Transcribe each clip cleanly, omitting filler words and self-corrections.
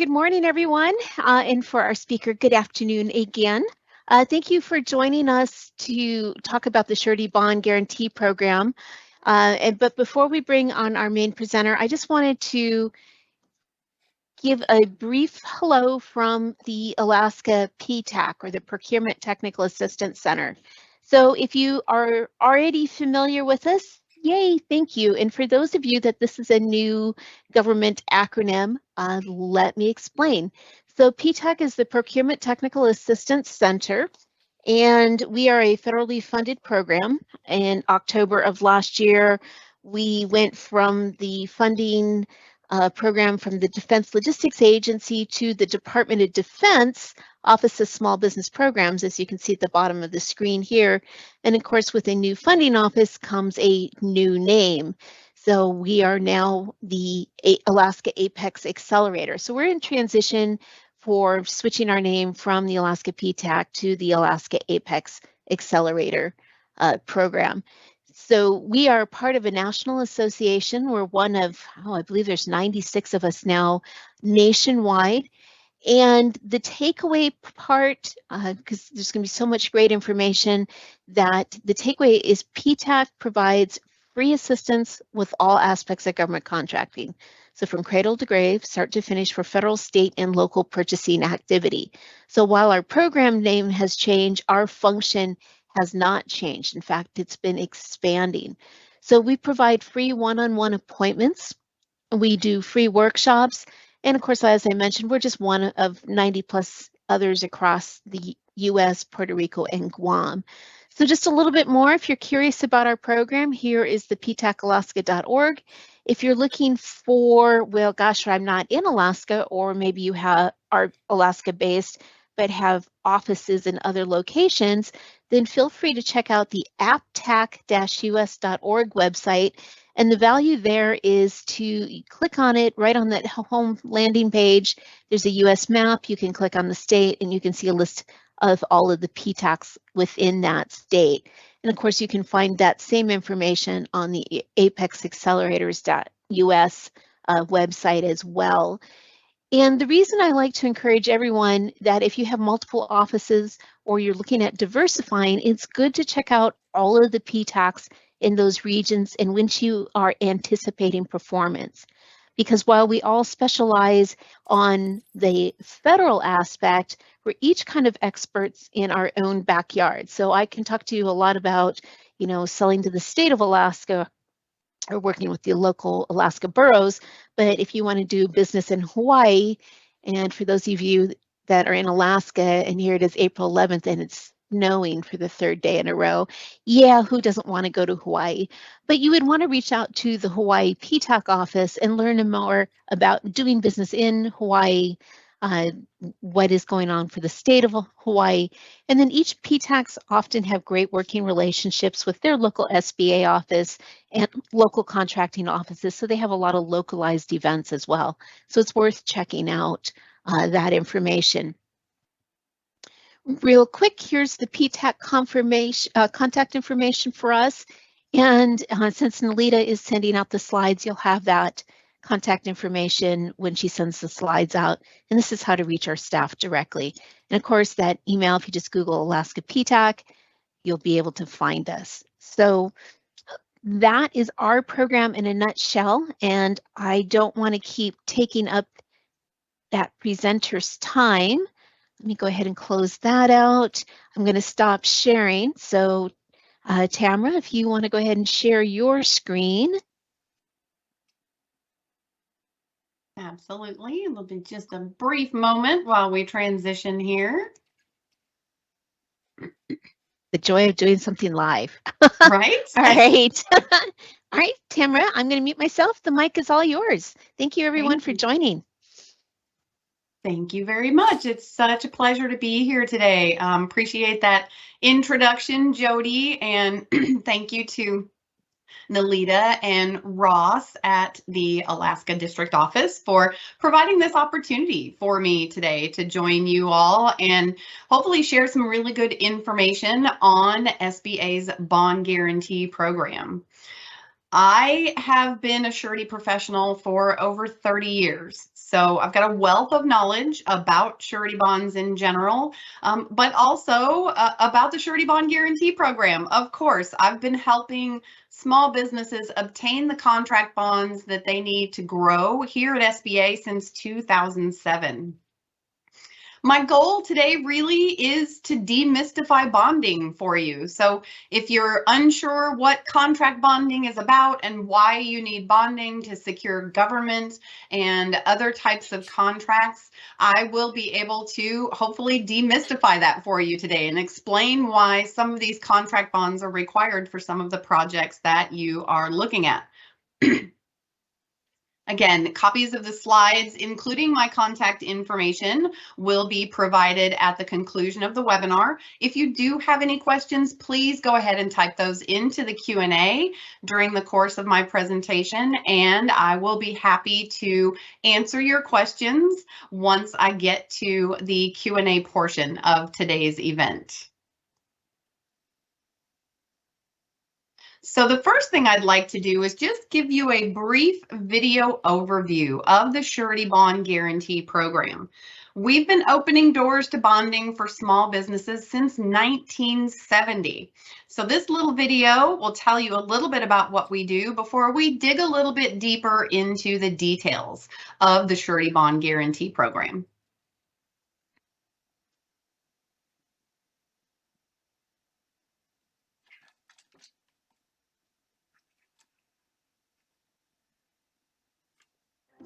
good morning, everyone. And for our speaker, good afternoon again. Thank you for joining us to talk about the Surety Bond Guarantee Program. But before we bring on our main presenter, I just wanted to give a brief hello from the Alaska PTAC, or the Procurement Technical Assistance Center. So if you are already familiar with us, yay, thank you. And for those of you that this is a new government acronym, let me explain. So PTAC is the Procurement Technical Assistance Center, and we are a federally funded program. In October of last year, we went from the funding program from the Defense Logistics Agency to the Department of Defense Office of Small Business Programs, as you can see at the bottom of the screen here. And of course, with a new funding office comes a new name. So we are now the Alaska Apex Accelerator. So we're in transition for switching our name from the Alaska PTAC to the Alaska Apex Accelerator program. So we are part of a national association. We're one of, I believe there's 96 of us now nationwide. And the takeaway part, because there's going to be so much great information, that the takeaway is PTAC provides free assistance with all aspects of government contracting. So from cradle to grave, start to finish, for federal, state, and local purchasing activity. So while our program name has changed, our function has not changed. In fact, it's been expanding. So we provide free one-on-one appointments. We do free workshops. And of course, as I mentioned, we're just one of 90 plus others across the US, Puerto Rico, and Guam. So just a little bit more, if you're curious about our program, here is the ptacalaska.org. If you're looking for, well, gosh, I'm not in Alaska, or maybe you are Alaska-based, but have offices in other locations, then feel free to check out the aptac-us.org website. And the value there is to click on it right on that home landing page. There's a US map. You can click on the state and you can see a list of all of the PTACs within that state. And of course, you can find that same information on the apexaccelerators.us website as well. And the reason I like to encourage everyone that if you have multiple offices or you're looking at diversifying, it's good to check out all of the PTACs in those regions in which you are anticipating performance. Because while we all specialize on the federal aspect, we're each kind of experts in our own backyard. So I can talk to you a lot about, selling to the state of Alaska or working with the local Alaska boroughs. But if you want to do business in Hawaii, and for those of you that are in Alaska, and here it is April 11th and it's snowing for the third day in a row, yeah, who doesn't want to go to Hawaii? But you would want to reach out to the Hawaii PTAC office and learn more about doing business in Hawaii, what is going on for the state of Hawaii. And then each PTACs often have great working relationships with their local SBA office and local contracting offices. So they have a lot of localized events as well. So it's worth checking out that information. Real quick, here's the PTAC confirmation, contact information for us. And since Nalita is sending out the slides, you'll have that contact information when she sends the slides out. And this is how to reach our staff directly. And of course, that email, if you just Google Alaska PTAC, you'll be able to find us. So that is our program in a nutshell. And I don't want to keep taking up that presenter's time. Let me go ahead and close that out. I'm going to stop sharing. So Tamara, if you want to go ahead and share your screen. Absolutely. It'll be just a brief moment while we transition here. The joy of doing something live. Right? All right. All right, Tamara, I'm going to mute myself. The mic is all yours. Thank you, everyone, for joining. Thank you very much. It's such a pleasure to be here today. Appreciate that introduction, Jody, and thank you to Nalita and Ross at the Alaska District Office for providing this opportunity for me today to join you all and hopefully share some really good information on SBA's Bond Guarantee Program. I have been a surety professional for over 30 years, So I've got a wealth of knowledge about surety bonds in general, but also about the Surety Bond Guarantee Program. Of course, I've been helping small businesses obtain the contract bonds that they need to grow here at SBA since 2007. My goal today really is to demystify bonding for you. So if you're unsure what contract bonding is about and why you need bonding to secure government and other types of contracts, I will be able to hopefully demystify that for you today and explain why some of these contract bonds are required for some of the projects that you are looking at. Again, copies of the slides, including my contact information, will be provided at the conclusion of the webinar. If you do have any questions, please go ahead and type those into the Q&A during the course of my presentation, and I will be happy to answer your questions once I get to the Q&A portion of today's event. So the first thing I'd like to do is just give you a brief video overview of the Surety Bond Guarantee Program. We've been opening doors to bonding for small businesses since 1970. So this little video will tell you a little bit about what we do before we dig a little bit deeper into the details of the Surety Bond Guarantee Program.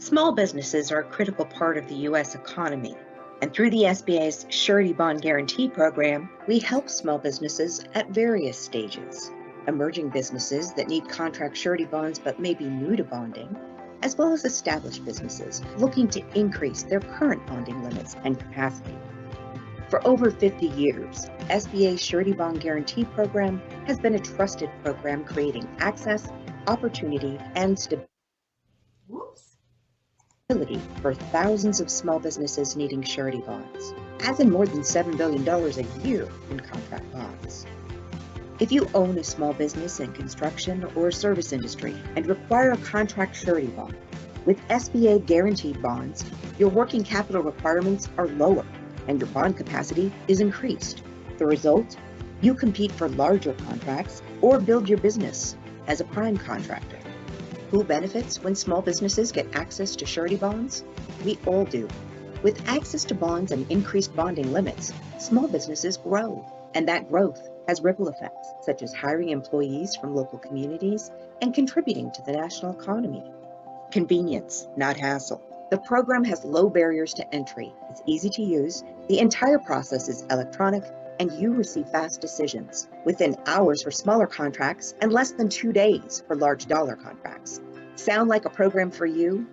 Small businesses are a critical part of the U.S. economy, and through the SBA's Surety Bond Guarantee Program, we help small businesses at various stages. Emerging businesses that need contract surety bonds but may be new to bonding, as well as established businesses looking to increase their current bonding limits and capacity. For over 50 years, SBA's Surety Bond Guarantee Program has been a trusted program creating access, opportunity, and stability for thousands of small businesses needing surety bonds, as in more than $7 billion a year in contract bonds. If you own a small business in construction or service industry and require a contract surety bond, with SBA guaranteed bonds, your working capital requirements are lower and your bond capacity is increased. The result? You compete for larger contracts or build your business as a prime contractor. Who benefits when small businesses get access to surety bonds? We all do. With access to bonds and increased bonding limits, small businesses grow, and that growth has ripple effects, such as hiring employees from local communities and contributing to the national economy. Convenience, not hassle. The program has low barriers to entry. It's easy to use. The entire process is electronic, and you receive fast decisions within hours for smaller contracts and less than 2 days for large dollar contracts. Sound like a program for you?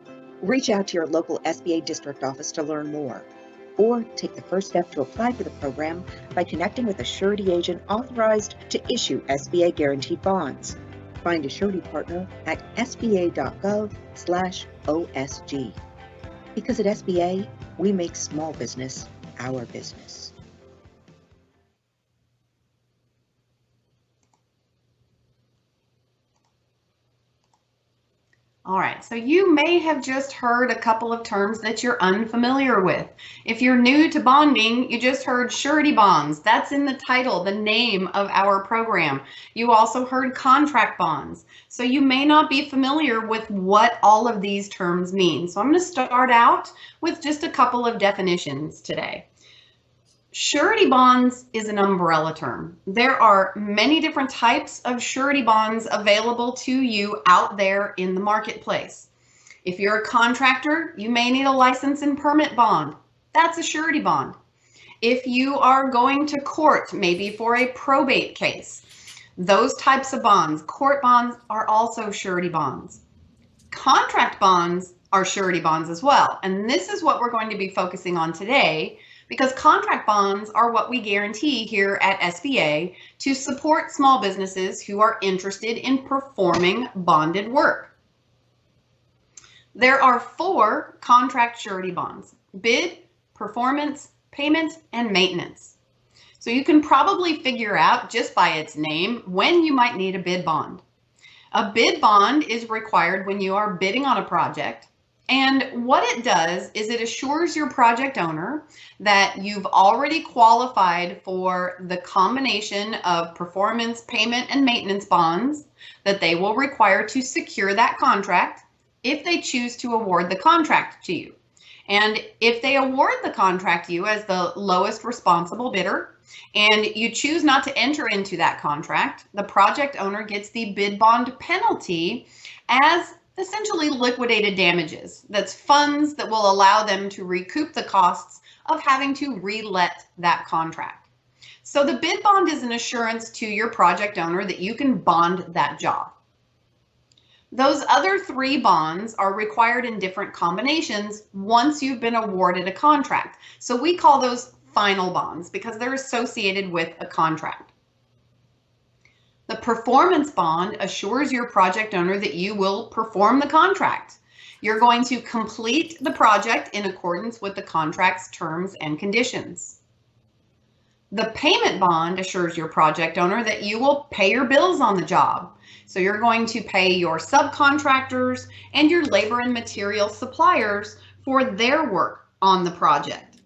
Reach out to your local SBA district office to learn more, or take the first step to apply for the program by connecting with a surety agent authorized to issue SBA guaranteed bonds. Find a surety partner at sba.gov/OSG. Because at SBA, we make small business our business. All right, so you may have just heard a couple of terms that you're unfamiliar with. If you're new to bonding, you just heard surety bonds. That's in the title, the name of our program. You also heard contract bonds. So you may not be familiar with what all of these terms mean. So I'm going to start out with just a couple of definitions today. Surety bonds is an umbrella term. There are many different types of surety bonds available to you out there in the marketplace. If you're a contractor, you may need a license and permit bond. That's a surety bond. If you are going to court, maybe for a probate case, those types of bonds, court bonds, are also surety bonds. Contract bonds are surety bonds as well. And this is what we're going to be focusing on today, because contract bonds are what we guarantee here at SBA to support small businesses who are interested in performing bonded work. There are 4 contract surety bonds: bid, performance, payment, and maintenance. So you can probably figure out just by its name when you might need a bid bond. A bid bond is required when you are bidding on a project, And what it does is it assures your project owner that you've already qualified for the combination of performance, payment, and maintenance bonds that they will require to secure that contract if they choose to award the contract to you. And if they award the contract to you as the lowest responsible bidder, and you choose not to enter into that contract, the project owner gets the bid bond penalty as essentially liquidated damages. That's funds that will allow them to recoup the costs of having to re-let that contract. So the bid bond is an assurance to your project owner that you can bond that job. Those other 3 bonds are required in different combinations once you've been awarded a contract. So we call those final bonds because they're associated with a contract. The performance bond assures your project owner that you will perform the contract. You're going to complete the project in accordance with the contract's terms and conditions. The payment bond assures your project owner that you will pay your bills on the job. So you're going to pay your subcontractors and your labor and material suppliers for their work on the project.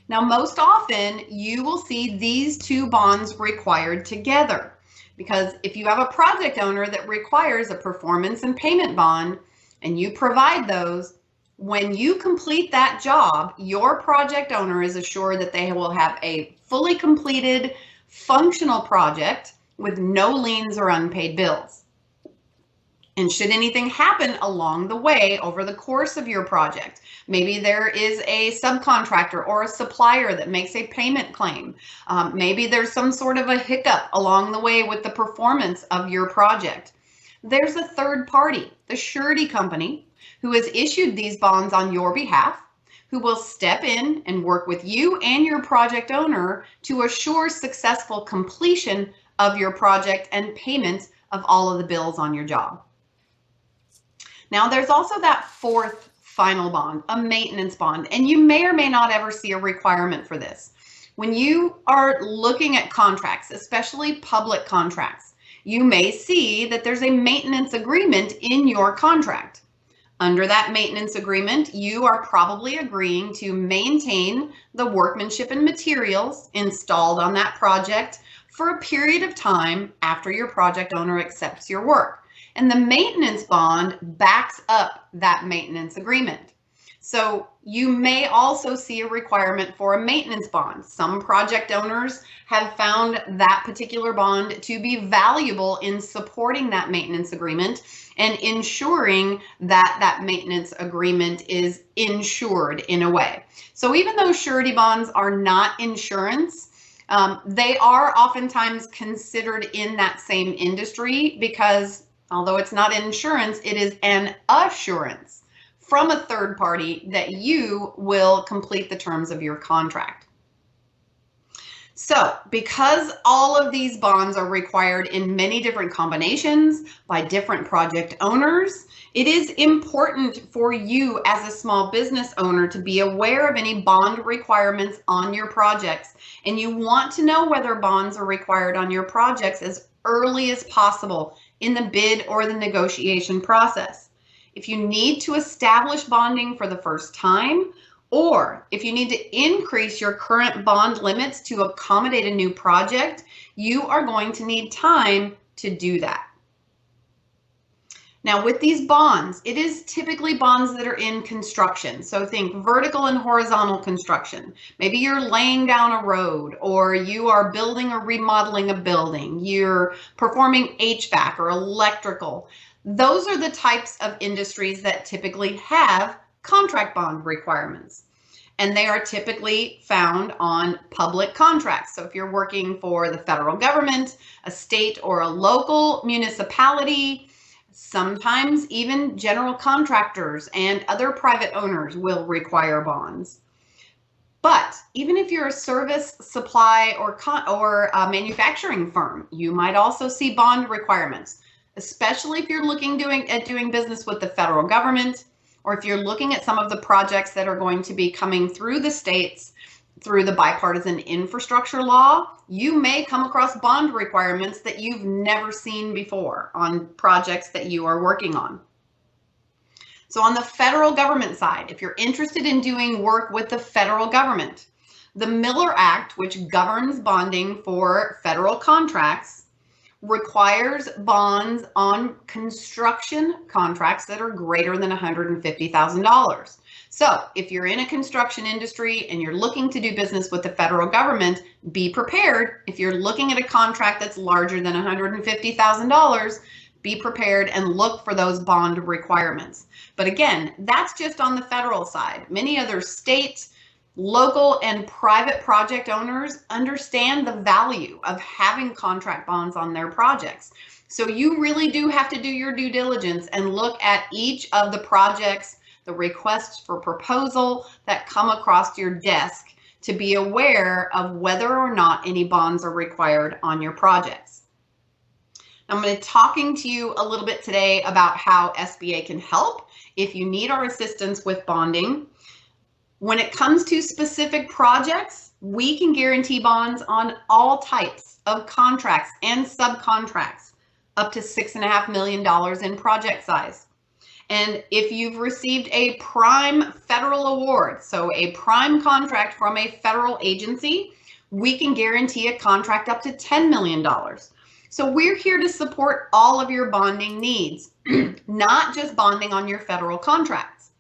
Now, most often you will see these 2 bonds required together. Because if you have a project owner that requires a performance and payment bond and you provide those, when you complete that job, your project owner is assured that they will have a fully completed, functional project with no liens or unpaid bills. And should anything happen along the way over the course of your project, maybe there is a subcontractor or a supplier that makes a payment claim. Maybe there's some sort of a hiccup along the way with the performance of your project. There's a third party, the surety company, who has issued these bonds on your behalf, who will step in and work with you and your project owner to assure successful completion of your project and payment of all of the bills on your job. Now, there's also that 4th final bond, a maintenance bond, and you may or may not ever see a requirement for this. When you are looking at contracts, especially public contracts, you may see that there's a maintenance agreement in your contract. Under that maintenance agreement, you are probably agreeing to maintain the workmanship and materials installed on that project for a period of time after your project owner accepts your work. And the maintenance bond backs up that maintenance agreement. So you may also see a requirement for a maintenance bond. Some project owners have found that particular bond to be valuable in supporting that maintenance agreement and ensuring that that maintenance agreement is insured in a way. So even though surety bonds are not insurance, they are oftentimes considered in that same industry because although it's not insurance, it is an assurance from a third party that you will complete the terms of your contract. So because all of these bonds are required in many different combinations by different project owners, it is important for you as a small business owner to be aware of any bond requirements on your projects. And you want to know whether bonds are required on your projects as early as possible in the bid or the negotiation process. If you need to establish bonding for the first time, or if you need to increase your current bond limits to accommodate a new project, you are going to need time to do that. Now with these bonds, it is typically bonds that are in construction. So think vertical and horizontal construction. Maybe you're laying down a road, or you are building or remodeling a building. You're performing HVAC or electrical. Those are the types of industries that typically have contract bond requirements. And they are typically found on public contracts. So if you're working for the federal government, a state or a local municipality, sometimes even general contractors and other private owners will require bonds. But even if you're a service, supply, or manufacturing firm, you might also see bond requirements, especially if you're looking at doing business with the federal government, or if you're looking at some of the projects that are going to be coming through the states through the bipartisan infrastructure law. You may come across bond requirements that you've never seen before on projects that you are working on. So on the federal government side, if you're interested in doing work with the federal government, the Miller Act, which governs bonding for federal contracts, requires bonds on construction contracts that are greater than $150,000. So if you're in a construction industry and you're looking to do business with the federal government, be prepared. If you're looking at a contract that's larger than $150,000, be prepared and look for those bond requirements. But again, that's just on the federal side. Many other states, local and private project owners understand the value of having contract bonds on their projects. So you really do have to do your due diligence and look at each of the projects, the requests for proposal that come across your desk to be aware of whether or not any bonds are required on your projects. I'm going to be talking to you a little bit today about how SBA can help if you need our assistance with bonding. When it comes to specific projects, we can guarantee bonds on all types of contracts and subcontracts, up to $6.5 million in project size. And if you've received a prime federal award, so a prime contract from a federal agency, we can guarantee a contract up to $10 million. So we're here to support all of your bonding needs, not just bonding on your federal contracts.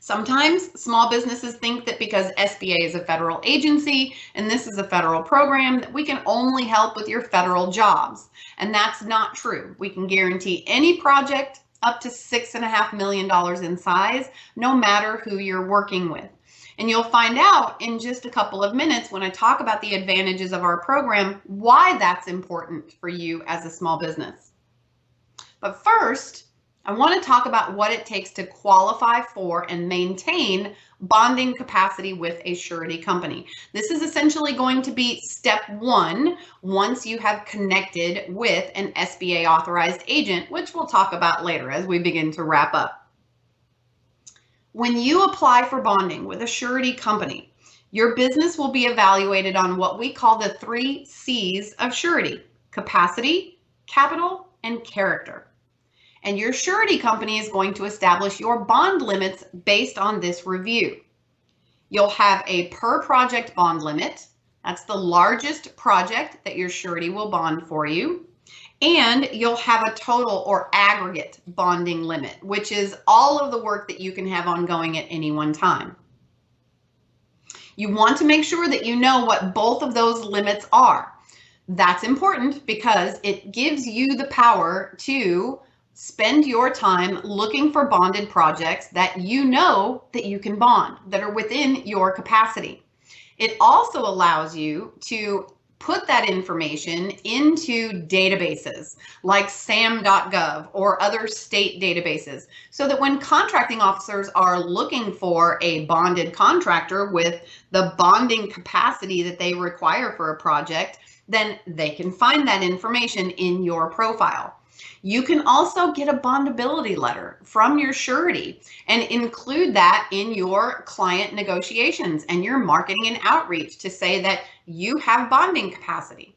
Sometimes small businesses think that because SBA is a federal agency and this is a federal program, that we can only help with your federal jobs. And that's not true. We can guarantee any project up to $6.5 million in size, no matter who you're working with. And you'll find out in just a couple of minutes when I talk about the advantages of our program, why that's important for you as a small business. But first, I want to talk about what it takes to qualify for and maintain bonding capacity with a surety company. This is essentially going to be step one once you have connected with an SBA authorized agent, which we'll talk about later as we begin to wrap up. When you apply for bonding with a surety company, your business will be evaluated on what we call the 3 C's of surety: capacity, capital, and character. And your surety company is going to establish your bond limits based on this review. You'll have a per project bond limit. That's the largest project that your surety will bond for you. And you'll have a total or aggregate bonding limit, which is all of the work that you can have ongoing at any one time. You want to make sure that you know what both of those limits are. That's important because it gives you the power to spend your time looking for bonded projects that you know that you can bond, that are within your capacity. It also allows you to put that information into databases like sam.gov or other state databases so that when contracting officers are looking for a bonded contractor with the bonding capacity that they require for a project, then they can find that information in your profile. You can also get a bondability letter from your surety and include that in your client negotiations and your marketing and outreach to say that you have bonding capacity.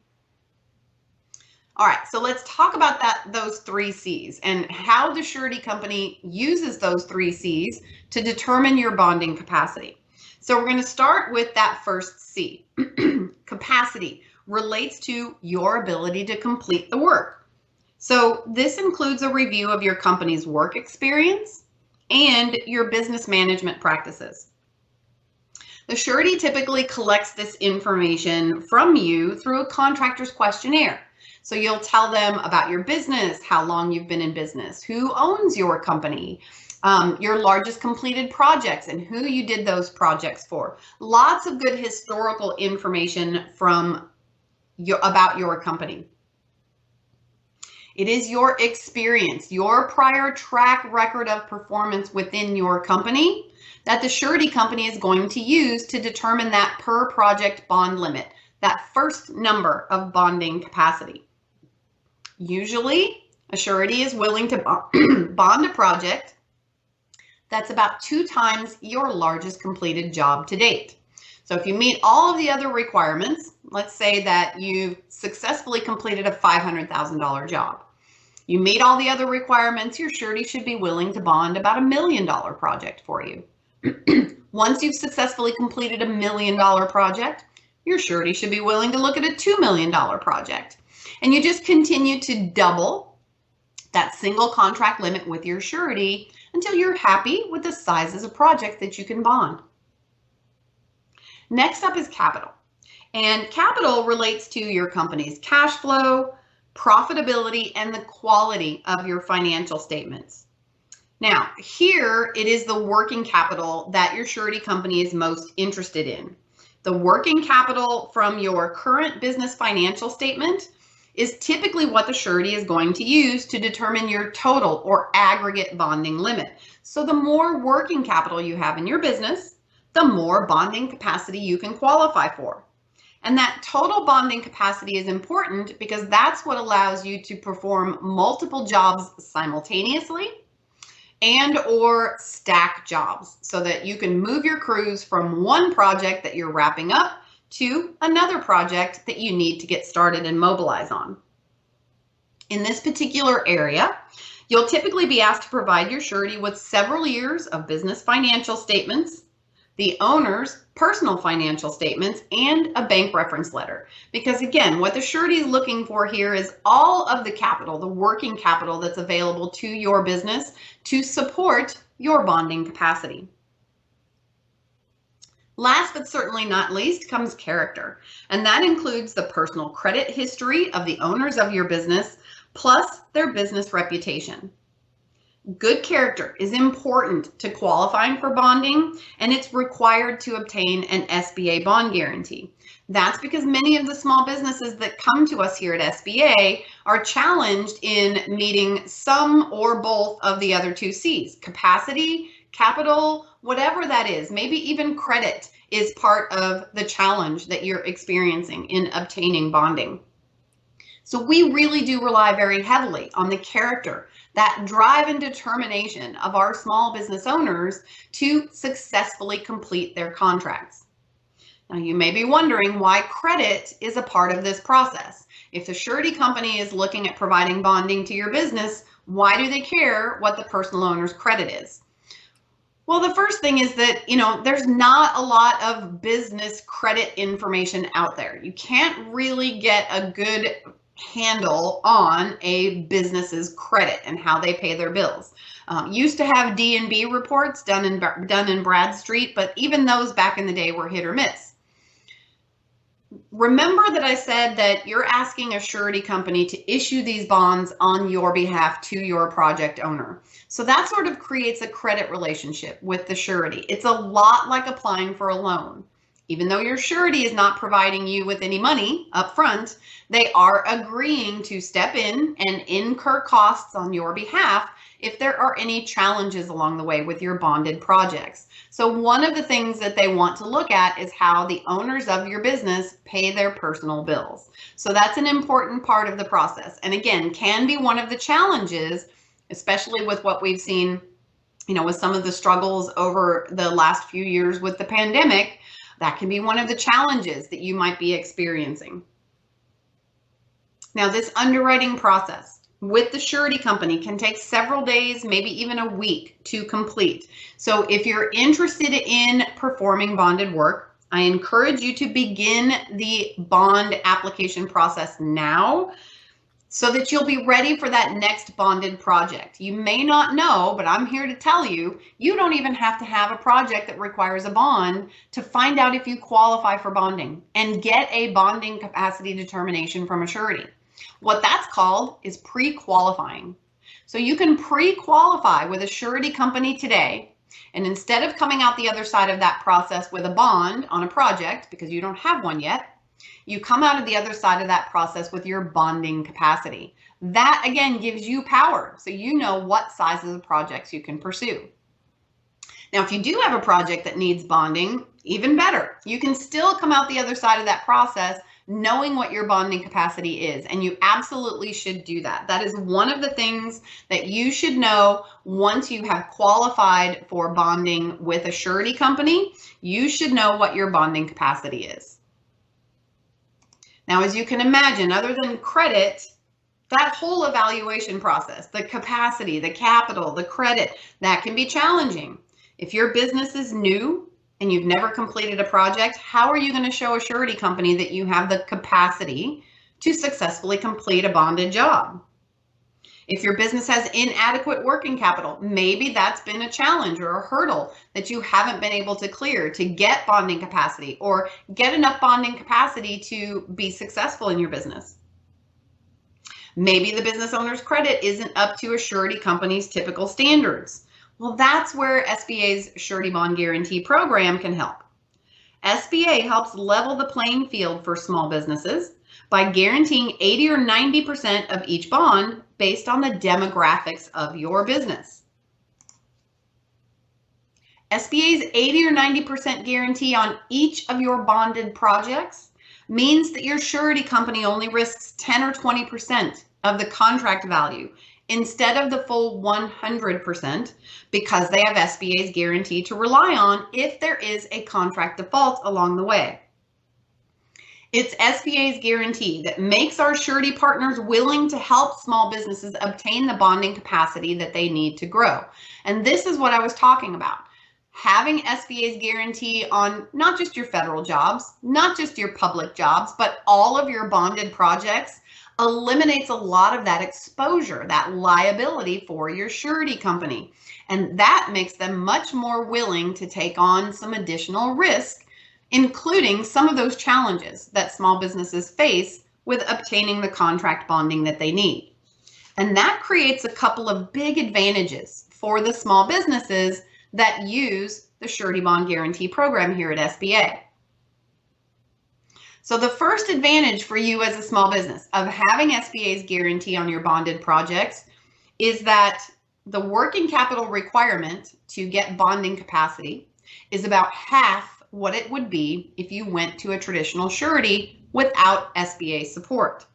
All right, so let's talk about those 3 C's and how the surety company uses those 3 C's to determine your bonding capacity. So we're going to start with that first C. Capacity relates to your ability to complete the work. So this includes a review of your company's work experience and your business management practices. The surety typically collects this information from you through a contractor's questionnaire. So you'll tell them about your business, how long you've been in business, who owns your company, your largest completed projects and who you did those projects for. Lots of good historical information from about your company. It is your experience, your prior track record of performance within your company that the surety company is going to use to determine that per project bond limit, that first number of bonding capacity. Usually, a surety is willing to bond a project that's about 2 times your largest completed job to date. So if you meet all of the other requirements, let's say that you've successfully completed a $500,000 job. You meet all the other requirements, your surety should be willing to bond about $1 million project for you. Once you've successfully completed $1 million project, your surety should be willing to look at a $2 million project. And you just continue to double that single contract limit with your surety until you're happy with the sizes of projects that you can bond. Next up is capital. And capital relates to your company's cash flow, profitability, and the quality of your financial statements. Now, here it is the working capital that your surety company is most interested in. The working capital from your current business financial statement is typically what the surety is going to use to determine your total or aggregate bonding limit. So the more working capital you have in your business, the more bonding capacity you can qualify for. And that total bonding capacity is important because that's what allows you to perform multiple jobs simultaneously and or stack jobs so that you can move your crews from one project that you're wrapping up to another project that you need to get started and mobilize on. In this particular area, you'll typically be asked to provide your surety with several years of business financial statements, the owner's personal financial statements, and a bank reference letter. Because again, what the surety is looking for here is all of the capital, the working capital that's available to your business to support your bonding capacity. Last but certainly not least comes character, and that includes the personal credit history of the owners of your business, plus their business reputation. Good character is important to qualifying for bonding, and it's required to obtain an SBA bond guarantee. That's because many of the small businesses that come to us here at SBA are challenged in meeting some or both of the other two C's, capacity, capital, whatever that is, maybe even credit is part of the challenge that you're experiencing in obtaining bonding. So we really do rely very heavily on the character, that drive and determination of our small business owners to successfully complete their contracts. Now, you may be wondering why credit is a part of this process. If the surety company is looking at providing bonding to your business, why do they care what the personal owner's credit is? Well, the first thing is that, there's not a lot of business credit information out there. You can't really get a good handle on a business's credit and how they pay their bills. Used to have D&B reports done in Bradstreet, but even those back in the day were hit or miss. Remember that I said that you're asking a surety company to issue these bonds on your behalf to your project owner. So that sort of creates a credit relationship with the surety. It's a lot like applying for a loan. Even though your surety is not providing you with any money up front, they are agreeing to step in and incur costs on your behalf if there are any challenges along the way with your bonded projects. So one of the things that they want to look at is how the owners of your business pay their personal bills. So that's an important part of the process. And again, can be one of the challenges, especially with what we've seen, with some of the struggles over the last few years with the pandemic. That can be one of the challenges that you might be experiencing. Now, this underwriting process with the surety company can take several days, maybe even a week to complete. So if you're interested in performing bonded work, I encourage you to begin the bond application process now so that you'll be ready for that next bonded project. You may not know, but I'm here to tell you, you don't even have to have a project that requires a bond to find out if you qualify for bonding and get a bonding capacity determination from a surety. What that's called is pre-qualifying. So you can pre-qualify with a surety company today, and instead of coming out the other side of that process with a bond on a project, because you don't have one yet, you come out of the other side of that process with your bonding capacity. That again gives you power, so you know what sizes of projects you can pursue. Now, if you do have a project that needs bonding, even better. You can still come out the other side of that process knowing what your bonding capacity is, and you absolutely should do that. That is one of the things that you should know once you have qualified for bonding with a surety company. You should know what your bonding capacity is. Now, as you can imagine, other than credit, That whole evaluation process, the capacity, the capital, the credit, that can be challenging. If your business is new and you've never completed a project, how are you going to show a surety company that you have the capacity to successfully complete a bonded job? If your business has inadequate working capital, maybe that's been a challenge or a hurdle that you haven't been able to clear to get bonding capacity or get enough bonding capacity to be successful in your business. Maybe the business owner's credit isn't up to a surety company's typical standards. Well, that's where SBA's Surety Bond Guarantee program can help. SBA helps level the playing field for small businesses by guaranteeing 80 or 90% of each bond based on the demographics of your business. SBA's 80 or 90% guarantee on each of your bonded projects means that your surety company only risks 10 or 20% of the contract value instead of the full 100% because they have SBA's guarantee to rely on if there is a contract default along the way. It's SBA's guarantee that makes our surety partners willing to help small businesses obtain the bonding capacity that they need to grow. And this is what I was talking about. Having SBA's guarantee on not just your federal jobs, not just your public jobs, but all of your bonded projects eliminates a lot of that exposure, that liability for your surety company. And that makes them much more willing to take on some additional risk, including some of those challenges that small businesses face with obtaining the contract bonding that they need. And that creates a couple of big advantages for the small businesses that use the Surety Bond Guarantee program here at SBA. So the first advantage for you as a small business of having SBA's guarantee on your bonded projects is that the working capital requirement to get bonding capacity is about half what it would be if you went to a traditional surety without SBA support.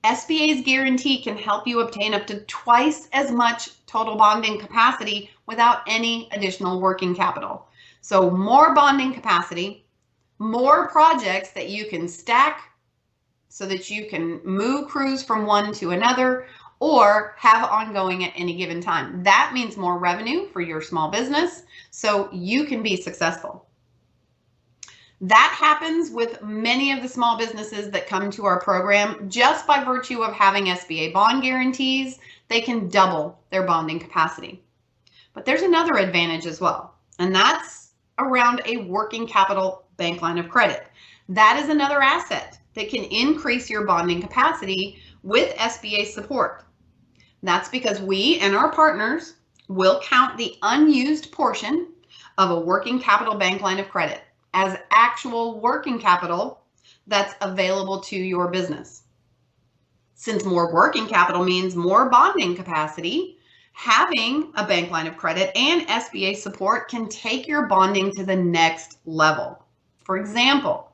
SBA's guarantee can help you obtain up to twice as much total bonding capacity without any additional working capital. So more bonding capacity, more projects that you can stack so that you can move crews from one to another or have ongoing at any given time. That means more revenue for your small business so you can be successful. That happens with many of the small businesses that come to our program. Just by virtue of having SBA bond guarantees, they can double their bonding capacity. But there's another advantage as well, and that's around a working capital bank line of credit. That is another asset that can increase your bonding capacity with SBA support. That's because we and our partners will count the unused portion of a working capital bank line of credit as actual working capital that's available to your business. Since more working capital means more bonding capacity, having a bank line of credit and SBA support can take your bonding to the next level. For example,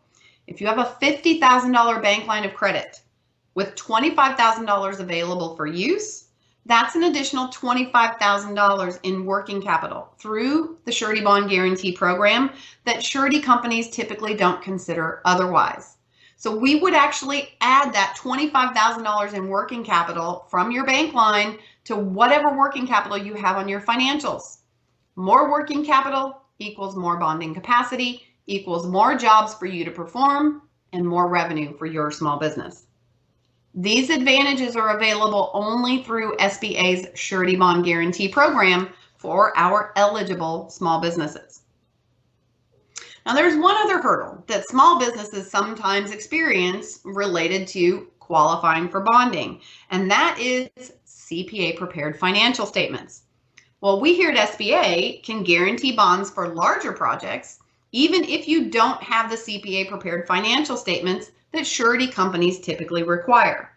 if you have a $50,000 bank line of credit with $25,000 available for use, that's an additional $25,000 in working capital through the Surety Bond Guarantee program that surety companies typically don't consider otherwise. So we would actually add that $25,000 in working capital from your bank line to whatever working capital you have on your financials. More working capital equals more bonding capacity, equals more jobs for you to perform, and more revenue for your small business. These advantages are available only through SBA's Surety Bond Guarantee program for our eligible small businesses. Now, there's one other hurdle that small businesses sometimes experience related to qualifying for bonding, and that is CPA prepared financial statements. Well, we here at SBA can guarantee bonds for larger projects, even if you don't have the CPA prepared financial statements that surety companies typically require.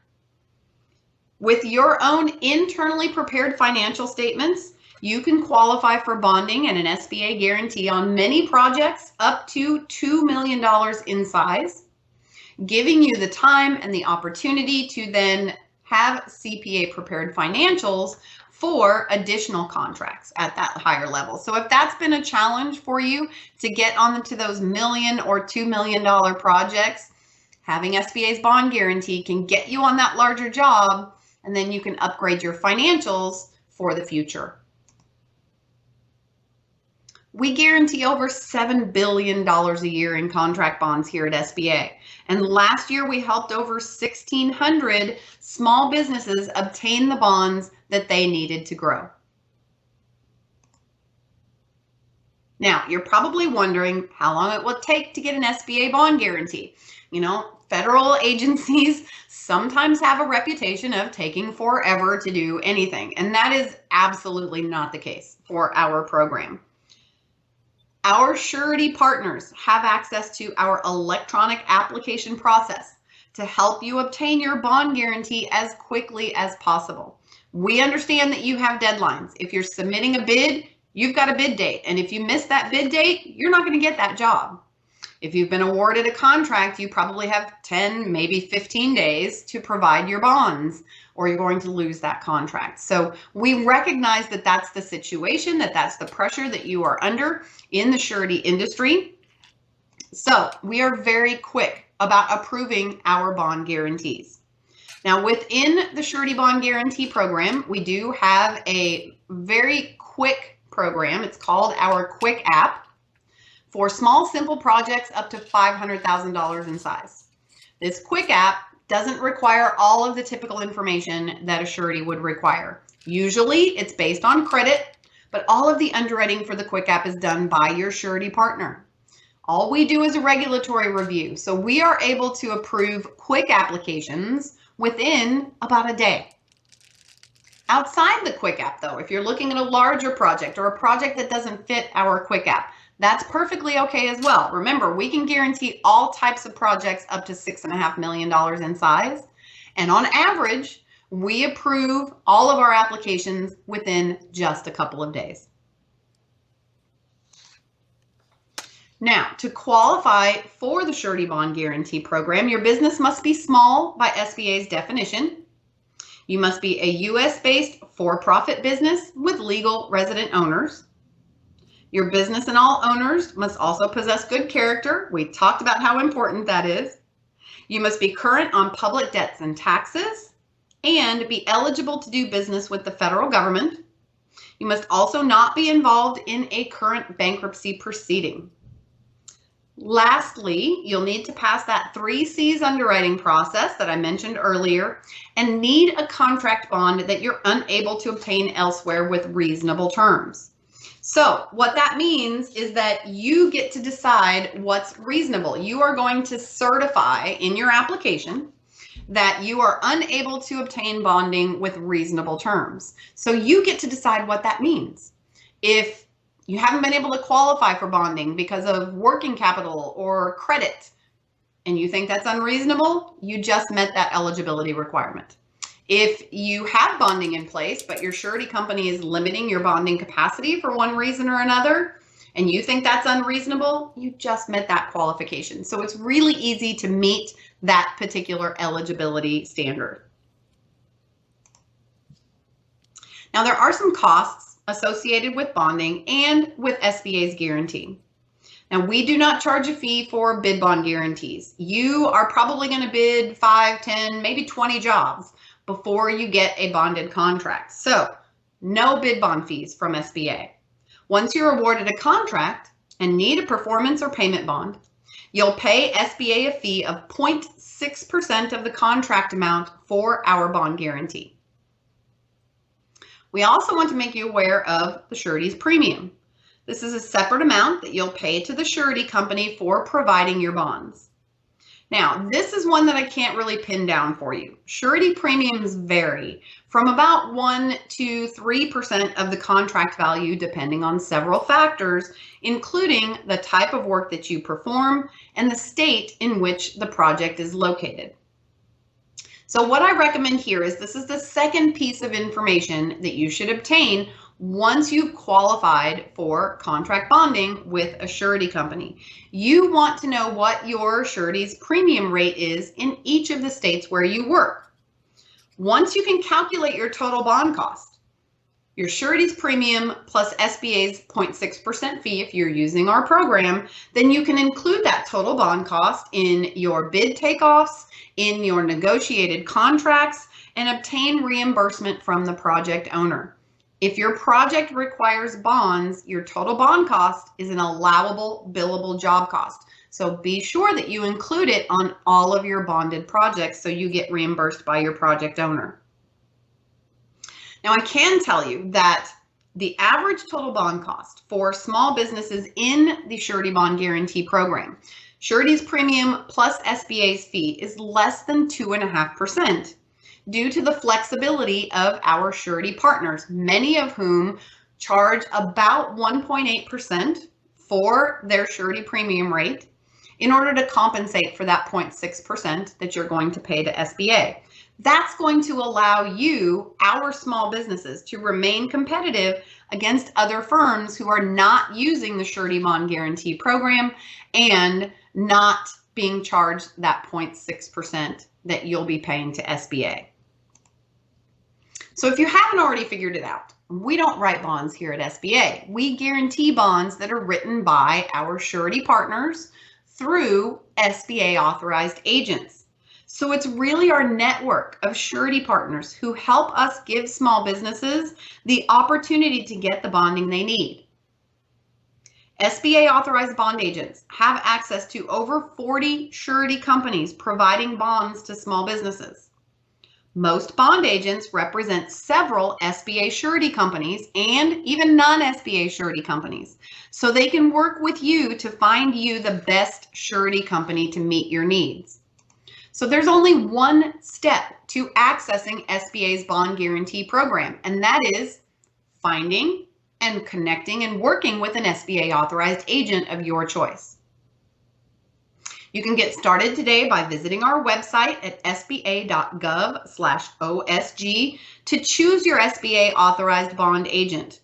With your own internally prepared financial statements, you can qualify for bonding and an SBA guarantee on many projects up to $2 million in size, giving you the time and the opportunity to then have CPA prepared financials for additional contracts at that higher level. So if that's been a challenge for you to get onto those $1 million or $2 million projects, Having SBA's bond guarantee can get you on that larger job, and then you can upgrade your financials for the future. We guarantee over $7 billion a year in contract bonds here at SBA. And last year we helped over 1,600 small businesses obtain the bonds that they needed to grow. Now, you're probably wondering how long it will take to get an SBA bond guarantee. You know, federal agencies sometimes have a reputation of taking forever to do anything, and that is absolutely not the case for our program. Our surety partners have access to our electronic application process to help you obtain your bond guarantee as quickly as possible. We understand that you have deadlines. If you're submitting a bid, you've got a bid date, and if you miss that bid date, you're not going to get that job. If you've been awarded a contract, you probably have 10, maybe 15 days to provide your bonds, or you're going to lose that contract. So we recognize that that's the situation, that's the pressure that you are under in the surety industry. So we are very quick about approving our bond guarantees. Now, within the Surety Bond Guarantee program, we do have a very quick program. It's called our Quick App for small, simple projects up to $500,000 in size. This Quick App doesn't require all of the typical information that a surety would require. Usually it's based on credit, but all of the underwriting for the Quick App is done by your surety partner. All we do is a regulatory review, so we are able to approve quick applications within about a day. Outside the Quick App, though, if you're looking at a larger project or a project that doesn't fit our Quick App, that's perfectly okay as well. Remember, we can guarantee all types of projects up to $6.5 million in size. And on average, we approve all of our applications within just a couple of days. Now, to qualify for the Surety Bond Guarantee program, your business must be small by SBA's definition. You must be a U.S.-based for-profit business with legal resident owners. Your business and all owners must also possess good character. We talked about how important that is. You must be current on public debts and taxes and be eligible to do business with the federal government. You must also not be involved in a current bankruptcy proceeding. Lastly, you'll need to pass that 3 C's underwriting process that I mentioned earlier and need a contract bond that you're unable to obtain elsewhere with reasonable terms. So what that means is that you get to decide what's reasonable. You are going to certify in your application that you are unable to obtain bonding with reasonable terms. So you get to decide what that means. If you haven't been able to qualify for bonding because of working capital or credit, and you think that's unreasonable, you just met that eligibility requirement. If you have bonding in place, but your surety company is limiting your bonding capacity for one reason or another, and you think that's unreasonable, you just met that qualification. So it's really easy to meet that particular eligibility standard. Now, there are some costs associated with bonding and with SBA's guarantee. Now, we do not charge a fee for bid bond guarantees. You are probably going to bid 5, 10, maybe 20 jobs before you get a bonded contract. So no bid bond fees from SBA. Once you're awarded a contract and need a performance or payment bond, you'll pay SBA a fee of 0.6% of the contract amount for our bond guarantee. We also want to make you aware of the surety's premium. This is a separate amount that you'll pay to the surety company for providing your bonds. Now, this is one that I can't really pin down for you. Surety premiums vary from about 1 to 3% of the contract value, depending on several factors, including the type of work that you perform and the state in which the project is located. So what I recommend here is this is the second piece of information that you should obtain once you've qualified for contract bonding with a surety company. You want to know what your surety's premium rate is in each of the states where you work. Once you can calculate your total bond cost, your surety's premium plus SBA's 0.6% fee if you're using our program, then you can include that total bond cost in your bid takeoffs, in your negotiated contracts, and obtain reimbursement from the project owner. If your project requires bonds, your total bond cost is an allowable billable job cost. So be sure that you include it on all of your bonded projects so you get reimbursed by your project owner. Now, I can tell you that the average total bond cost for small businesses in the Surety Bond Guarantee program, surety's premium plus SBA's fee is less than 2.5% due to the flexibility of our surety partners, many of whom charge about 1.8% for their surety premium rate in order to compensate for that 0.6% that you're going to pay to SBA. That's going to allow you, our small businesses, to remain competitive against other firms who are not using the Surety Bond Guarantee program and not being charged that 0.6% that you'll be paying to SBA. So if you haven't already figured it out, we don't write bonds here at SBA. We guarantee bonds that are written by our surety partners through SBA authorized agents. So it's really our network of surety partners who help us give small businesses the opportunity to get the bonding they need. SBA authorized bond agents have access to over 40 surety companies providing bonds to small businesses. Most bond agents represent several SBA surety companies and even non-SBA surety companies, so they can work with you to find you the best surety company to meet your needs. So there's only one step to accessing SBA's bond guarantee program, and that is finding and connecting and working with an SBA authorized agent of your choice. You can get started today by visiting our website at sba.gov/OSG to choose your SBA authorized bond agent.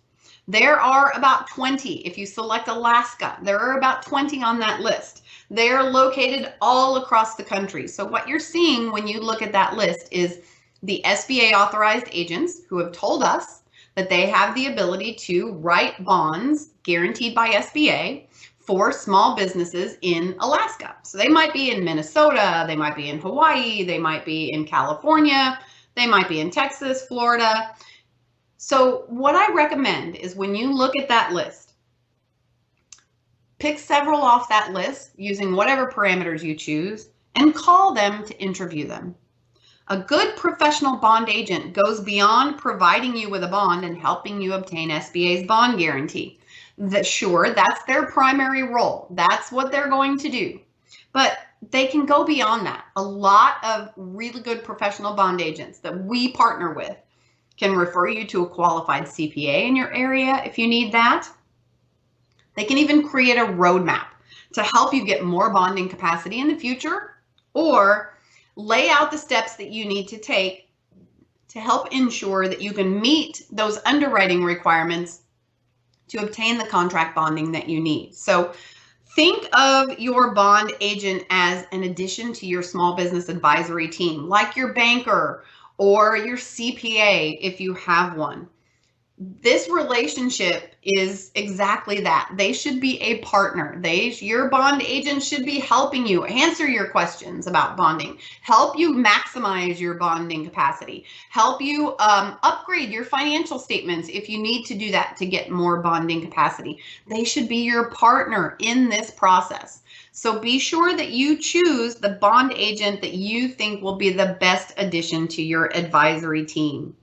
There are about 20. If you select Alaska, there are about 20 on that list. They are located all across the country. So what you're seeing when you look at that list is the SBA authorized agents who have told us that they have the ability to write bonds guaranteed by SBA for small businesses in Alaska. So they might be in Minnesota, they might be in Hawaii, they might be in California, they might be in Texas, Florida. So what I recommend is when you look at that list, pick several off that list using whatever parameters you choose and call them to interview them. A good professional bond agent goes beyond providing you with a bond and helping you obtain SBA's bond guarantee. Sure, that's their primary role. That's what they're going to do. But they can go beyond that. A lot of really good professional bond agents that we partner with can refer you to a qualified CPA in your area if you need that. They can even create a roadmap to help you get more bonding capacity in the future, or lay out the steps that you need to take to help ensure that you can meet those underwriting requirements to obtain the contract bonding that you need. So think of your bond agent as an addition to your small business advisory team, like your banker or your CPA if you have one. This relationship is exactly that. They should be a partner. Your bond agent should be helping you answer your questions about bonding, help you maximize your bonding capacity, help you upgrade your financial statements if you need to do that to get more bonding capacity. They should be your partner in this process. So be sure that you choose the bond agent that you think will be the best addition to your advisory team.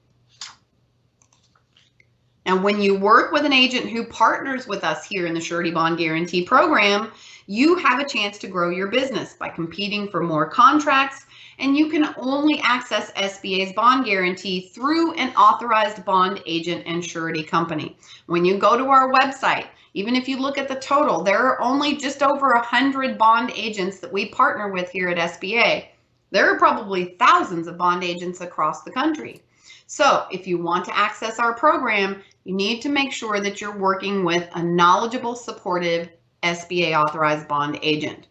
And when you work with an agent who partners with us here in the Surety Bond Guarantee program, you have a chance to grow your business by competing for more contracts, and you can only access SBA's bond guarantee through an authorized bond agent and surety company. When you go to our website, even if you look at the total, there are only just over 100 bond agents that we partner with here at SBA. There are probably thousands of bond agents across the country. So if you want to access our program, you need to make sure that you're working with a knowledgeable, supportive SBA authorized bond agent.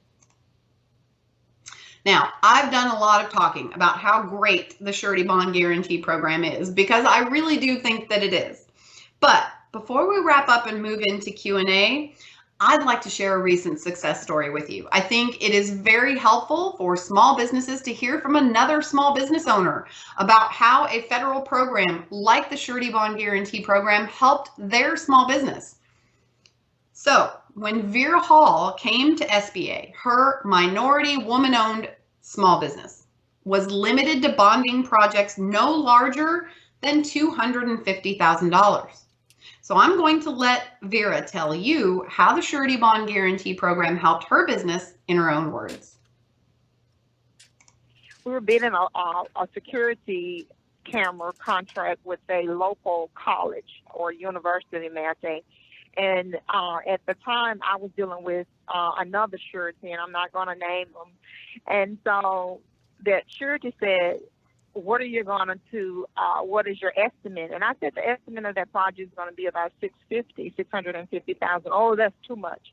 Now, I've done a lot of talking about how great the Surety Bond Guarantee program is, because I really do think that it is. But before we wrap up and move into Q&A, I'd like to share a recent success story with you. I think it is very helpful for small businesses to hear from another small business owner about how a federal program like the Surety Bond Guarantee program helped their small business. So when Vera Hall came to SBA, her minority woman-owned small business was limited to bonding projects no larger than $250,000. So I'm going to let Vera tell you how the Surety Bond Guarantee program helped her business in her own words. We were bidding a security camera contract with a local college or university, may I say. And at the time, I was dealing with another surety, and I'm not going to name them. And so that surety said, what are you going to do? What is your estimate? And I said the estimate of that project is going to be about $650,000. Oh, that's too much.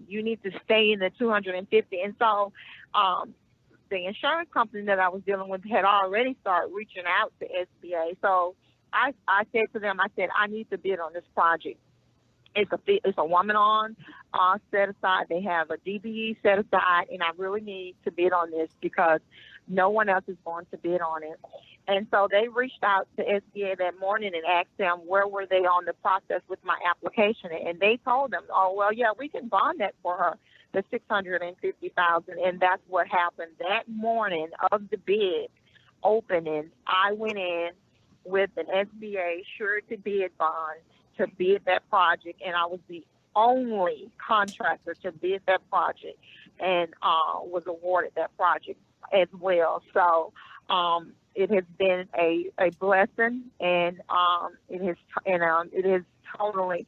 You need to stay in the 250. And so the insurance company that I was dealing with had already started reaching out to SBA. So I said to them, I need to bid on this project. It's a woman-on set aside. They have a DBE set aside, and I really need to bid on this because no one else is going to bid on it. And so they reached out to SBA that morning and asked them where were they on the process with my application. And they told them, oh, well, yeah, we can bond that for her, the $650,000. And that's what happened. That morning of the bid opening, I went in with an SBA surety bid bond to bid that project, and I was the only contractor to bid that project and was awarded that project as well. So it has been a blessing, and it has totally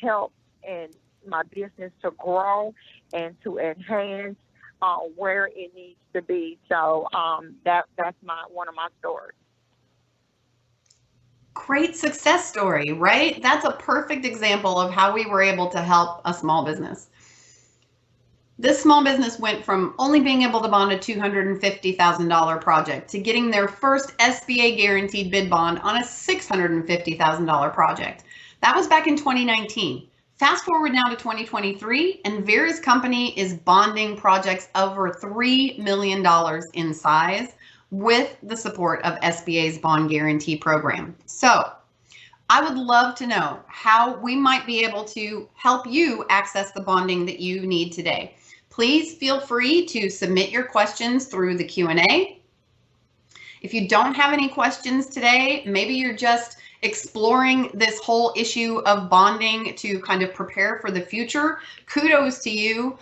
helped in my business to grow and to enhance where it needs to be. So that's one of my stories. Great success story, right? That's a perfect example of how we were able to help a small business. This small business went from only being able to bond a $250,000 project to getting their first SBA guaranteed bid bond on a $650,000 project. That was back in 2019. Fast forward now to 2023, and Vera's company is bonding projects over $3 million in size with the support of SBA's bond guarantee program. So I would love to know how we might be able to help you access the bonding that you need today. Please feel free to submit your questions through the Q&A. If you don't have any questions today, maybe you're just exploring this whole issue of bonding to kind of prepare for the future, kudos to you.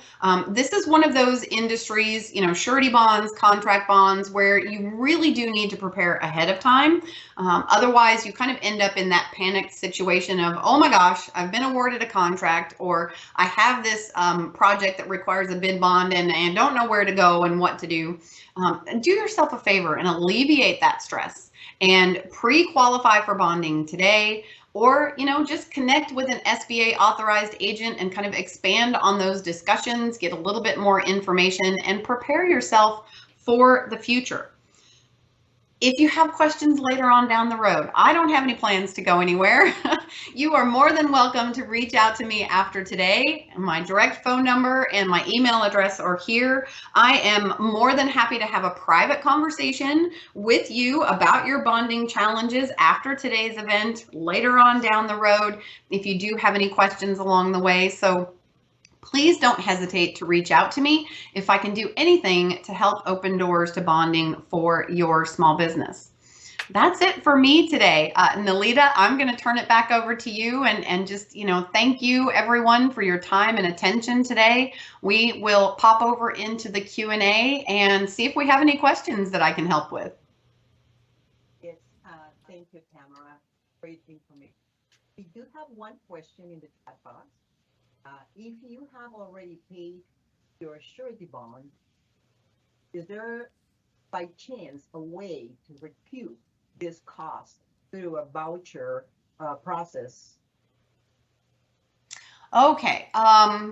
This is one of those industries, surety bonds, contract bonds, where you really do need to prepare ahead of time. Otherwise, you kind of end up in that panicked situation of, oh my gosh, I've been awarded a contract, or I have this project that requires a bid bond and don't know where to go and what to do. Do yourself a favor and alleviate that stress and pre-qualify for bonding today, or just connect with an SBA authorized agent and kind of expand on those discussions, get a little bit more information, and prepare yourself for the future. If you have questions later on down the road, I don't have any plans to go anywhere. You are more than welcome to reach out to me after today. My direct phone number and my email address are here. I am more than happy to have a private conversation with you about your bonding challenges after today's event, later on down the road, if you do have any questions along the way. So please don't hesitate to reach out to me if I can do anything to help open doors to bonding for your small business. That's it for me today. Nalita, I'm going to turn it back over to you and just, thank you everyone for your time and attention today. We will pop over into the Q&A and see if we have any questions that I can help with. Yes, thank you, Tamara. Great information. We do have one question in the chat box. If you have already paid your surety bond, is there by chance a way to recoup this cost through a voucher process? Okay,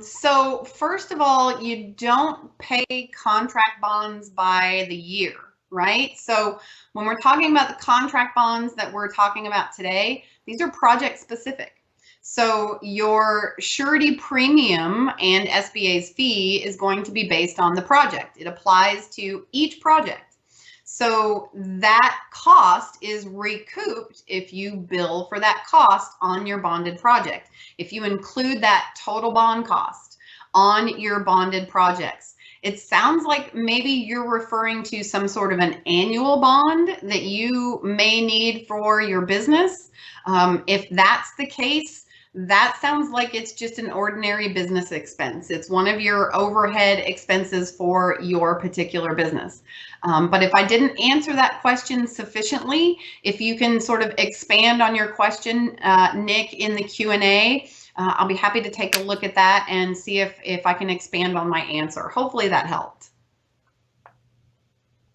so first of all, you don't pay contract bonds by the year. right? So when we're talking about the contract bonds that we're talking about today, these are project specific. So your surety premium and SBA's fee is going to be based on the project. It applies to each project. So that cost is recouped if you bill for that cost on your bonded project. If you include that total bond cost on your bonded projects. It sounds like maybe you're referring to some sort of an annual bond that you may need for your business. If that's the case, that sounds like it's just an ordinary business expense. It's one of your overhead expenses for your particular business. But if I didn't answer that question sufficiently, if you can sort of expand on your question, Nick, in the Q&A, I'll be happy to take a look at that and see if I can expand on my answer. Hopefully that helped.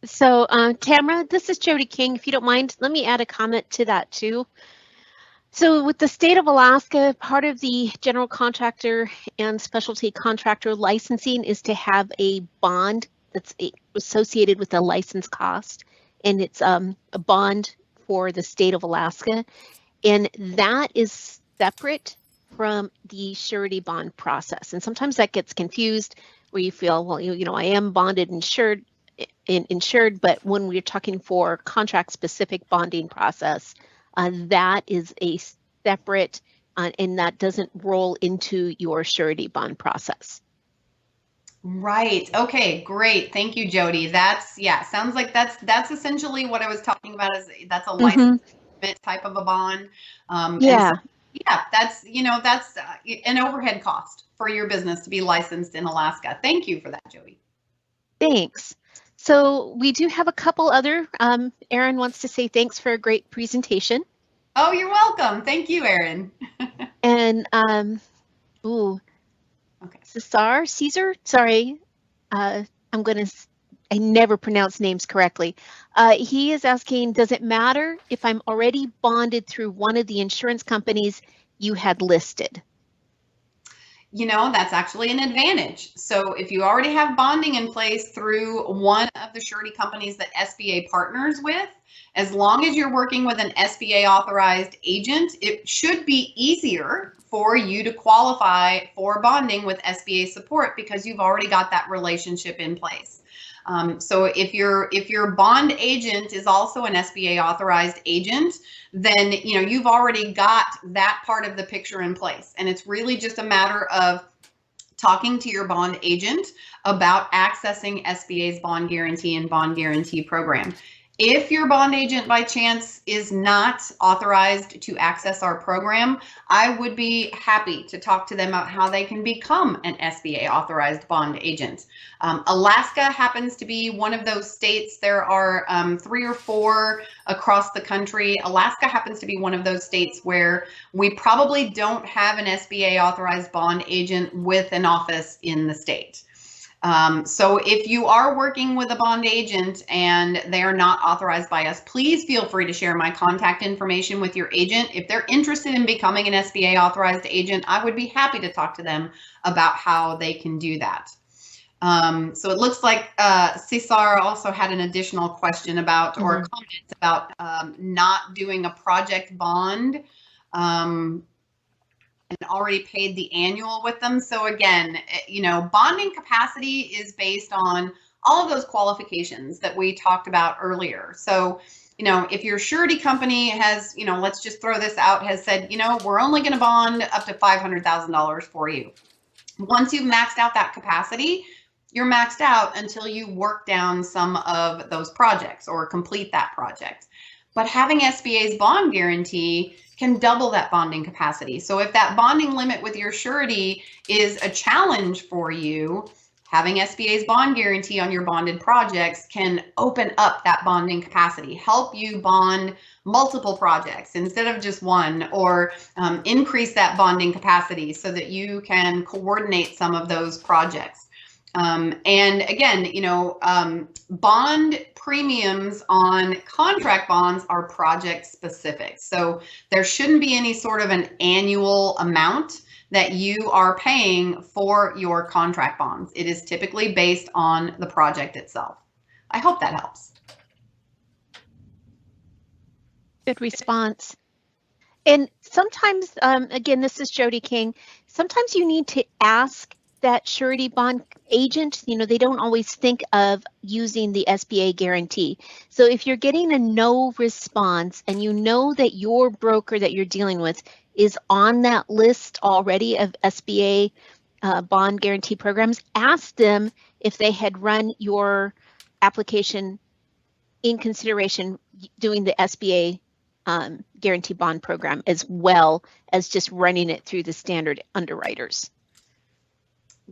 So Tamara, this is Jody King. If you don't mind, let me add a comment to that too. So with the state of Alaska, part of the general contractor and specialty contractor licensing is to have a bond that's associated with the license cost. And it's a bond for the state of Alaska. And that is separate from the surety bond process. And sometimes that gets confused where you feel, well, you know, I am bonded and insured, but when we're talking for contract specific bonding process, that is a separate, and that doesn't roll into your surety bond process. Right. Okay, great. Thank you, Jody. That's, yeah, sounds like that's essentially what I was talking about, is that's a license type of a bond. Yeah. So, yeah, that's, you know, that's an overhead cost for your business to be licensed in Alaska. Thank you for that, Jody. Thanks. So we do have a couple other, Erin wants to say thanks for a great presentation. Oh, you're welcome. Thank you, Erin. And, okay. Caesar, sorry, I never pronounce names correctly. He is asking, does it matter if I'm already bonded through one of the insurance companies you had listed? You know, that's actually an advantage. So if you already have bonding in place through one of the surety companies that SBA partners with, as long as you're working with an SBA authorized agent, it should be easier for you to qualify for bonding with SBA support because you've already got that relationship in place. So if your bond agent is also an SBA authorized agent, then you know you've already got that part of the picture in place, and it's really just a matter of talking to your bond agent about accessing SBA's bond guarantee and bond guarantee program. If your bond agent by chance is not authorized to access our program, I would be happy to talk to them about how they can become an SBA authorized bond agent. Alaska happens to be one of those states. There are 3 or 4 across the country. Alaska happens to be one of those states where we probably don't have an SBA authorized bond agent with an office in the state. So if you are working with a bond agent and they are not authorized by us, please feel free to share my contact information with your agent. If they're interested in becoming an SBA authorized agent, I would be happy to talk to them about how they can do that. So it looks like Cesar also had an additional question about, or comments about not doing a project bond. And already paid the annual with them. So again, you know, bonding capacity is based on all of those qualifications that we talked about earlier. So, you know, if your surety company has, you know, let's just throw this out, has said, you know, we're only going to bond up to $500,000 for you. Once you've maxed out that capacity, you're maxed out until you work down some of those projects or complete that project. But having SBA's bond guarantee can double that bonding capacity. So if that bonding limit with your surety is a challenge for you, having SBA's bond guarantee on your bonded projects can open up that bonding capacity, help you bond multiple projects instead of just one, or increase that bonding capacity so that you can coordinate some of those projects. And again, you know, bond premiums on contract bonds are project specific. So there shouldn't be any sort of an annual amount that you are paying for your contract bonds. It is typically based on the project itself. I hope that helps. Good response. And sometimes, again, this is Jody King, sometimes you need to ask that surety bond agent, they don't always think of using the SBA guarantee. So if you're getting a no response and you know that your broker that you're dealing with is on that list already of SBA bond guarantee programs, ask them if they had run your application in consideration doing the SBA guarantee bond program as well as just running it through the standard underwriters.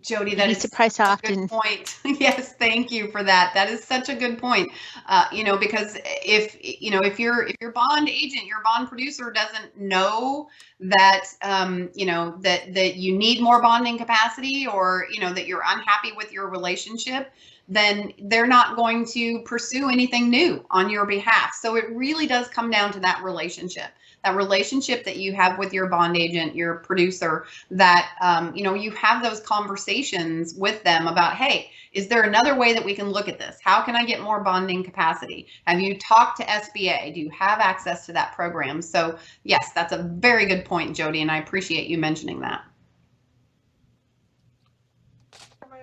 Jody, that is surprised how often. Good point. Yes, thank you for that. That is such a good point. Because if your bond agent, your bond producer doesn't know that that you need more bonding capacity, or that you're unhappy with your relationship, then they're not going to pursue anything new on your behalf. So it really does come down to that relationship that you have with your bond agent, your producer, that, you have those conversations with them about, hey, is there another way that we can look at this? How can I get more bonding capacity? Have you talked to SBA? Do you have access to that program? So yes, that's a very good point, Jody, and I appreciate you mentioning that.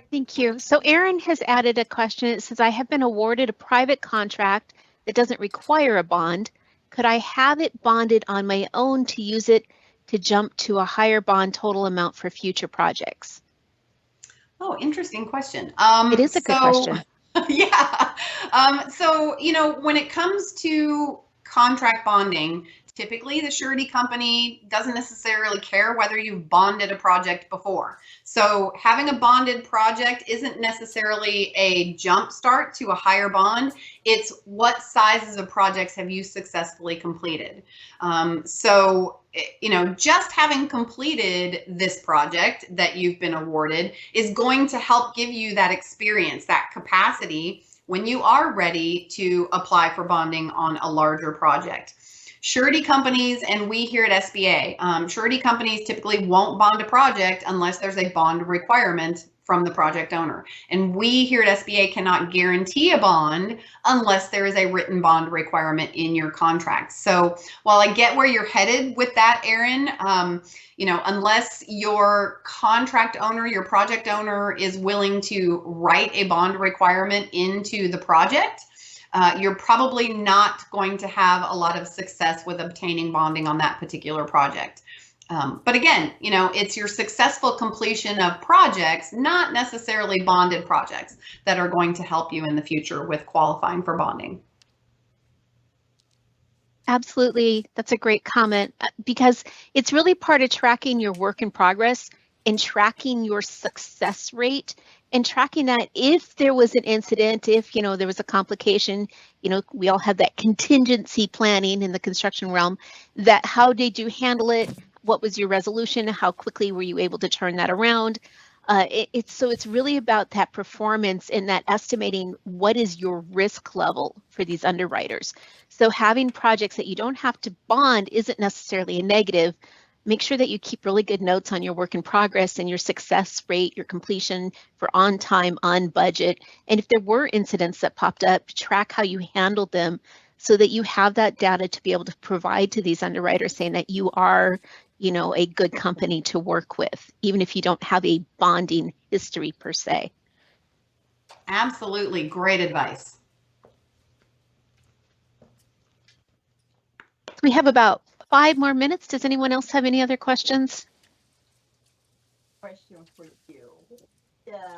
Thank you. So Aaron has added a question. It says, I have been awarded a private contract that doesn't require a bond. Could I have it bonded on my own to use it to jump to a higher bond total amount for future projects? Oh, interesting question. It is a good question. Yeah. So, when it comes to contract bonding, typically the surety company doesn't necessarily care whether you've bonded a project before. So having a bonded project isn't necessarily a jump start to a higher bond. It's what sizes of projects have you successfully completed. Just having completed this project that you've been awarded is going to help give you that experience, that capacity when you are ready to apply for bonding on a larger project. Surety companies, and we here at SBA, surety companies typically won't bond a project unless there's a bond requirement from the project owner. And we here at SBA cannot guarantee a bond unless there is a written bond requirement in your contract. So while I get where you're headed with that, Aaron, unless your contract owner, your project owner is willing to write a bond requirement into the project, you're probably not going to have a lot of success with obtaining bonding on that particular project. But again, it's your successful completion of projects, not necessarily bonded projects, that are going to help you in the future with qualifying for bonding. Absolutely. That's a great comment, because it's really part of tracking your work in progress and tracking your success rate and tracking that if there was an incident, if, there was a complication, we all have that contingency planning in the construction realm, that how did you handle it? What was your resolution? How quickly were you able to turn that around? It's really about that performance and that estimating what is your risk level for these underwriters. So having projects that you don't have to bond isn't necessarily a negative. Make sure that you keep really good notes on your work in progress and your success rate, your completion for on time, on budget. And if there were incidents that popped up, track how you handled them so that you have that data to be able to provide to these underwriters, saying that you are, a good company to work with, even if you don't have a bonding history per se. Absolutely. Great advice. We have about 5 more minutes. Does anyone else have any other questions? Question for you.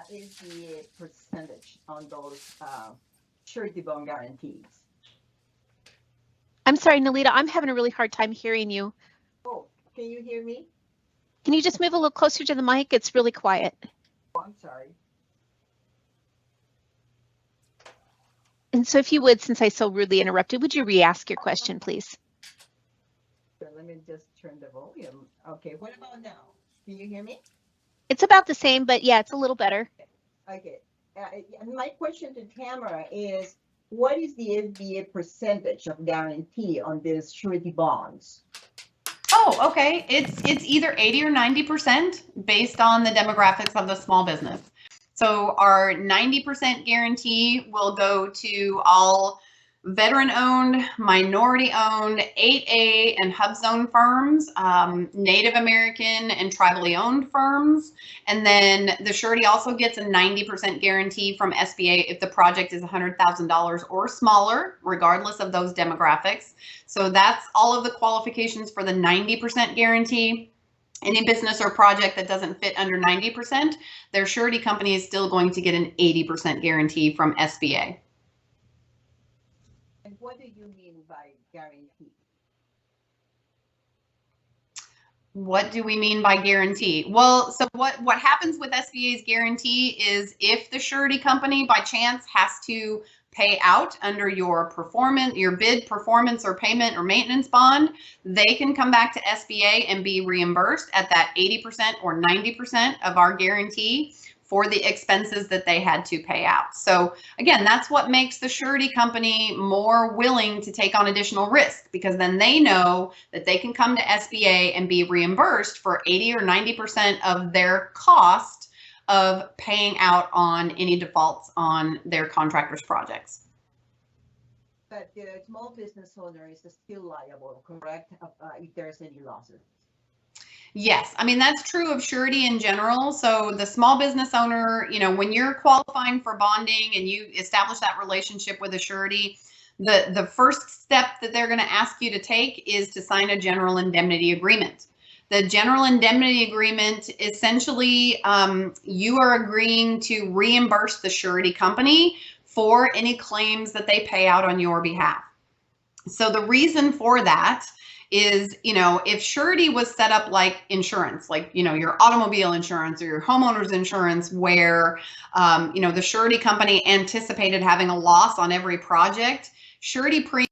Is the percentage on those surety bond guarantees? I'm sorry, Nalita, I'm having a really hard time hearing you. Oh, can you hear me? Can you just move a little closer to the mic? It's really quiet. Oh, I'm sorry. And so if you would, since I so rudely interrupted, would you re-ask your question, please? Let me just turn the volume. Okay, what about now? Can you hear me? It's about the same, but yeah, it's a little better. Okay. My question to Tamara is, what is the SBA percentage of guarantee on these surety bonds? Oh, okay. It's either 80 or 90% based on the demographics of the small business. So our 90% guarantee will go to all veteran-owned, minority-owned, 8A and HUB zone firms, Native American and tribally owned firms, and then the surety also gets a 90% guarantee from SBA if the project is $100,000 or smaller, regardless of those demographics. So that's all of the qualifications for the 90% guarantee. Any business or project that doesn't fit under 90%, their surety company is still going to get an 80% guarantee from SBA. And what do you mean by guarantee? What do we mean by guarantee? Well, so what happens with SBA's guarantee is if the surety company by chance has to pay out under your performance, your bid performance or payment or maintenance bond, they can come back to SBA and be reimbursed at that 80% or 90% of our guarantee for the expenses that they had to pay out. So again, that's what makes the surety company more willing to take on additional risk, because then they know that they can come to SBA and be reimbursed for 80 or 90% of their cost of paying out on any defaults on their contractors' projects. But the small business owner is still liable, correct, if there's any losses? Yes, I mean, that's true of surety in general. So the small business owner, you know, when you're qualifying for bonding and you establish that relationship with a surety, the first step that they're going to ask you to take is to sign a general indemnity agreement. The general indemnity agreement, essentially, you are agreeing to reimburse the surety company for any claims that they pay out on your behalf. So the reason for that is, you know, if surety was set up like insurance, like, you know, your automobile insurance or your homeowner's insurance, where, you know, the surety company anticipated having a loss on every project, surety premium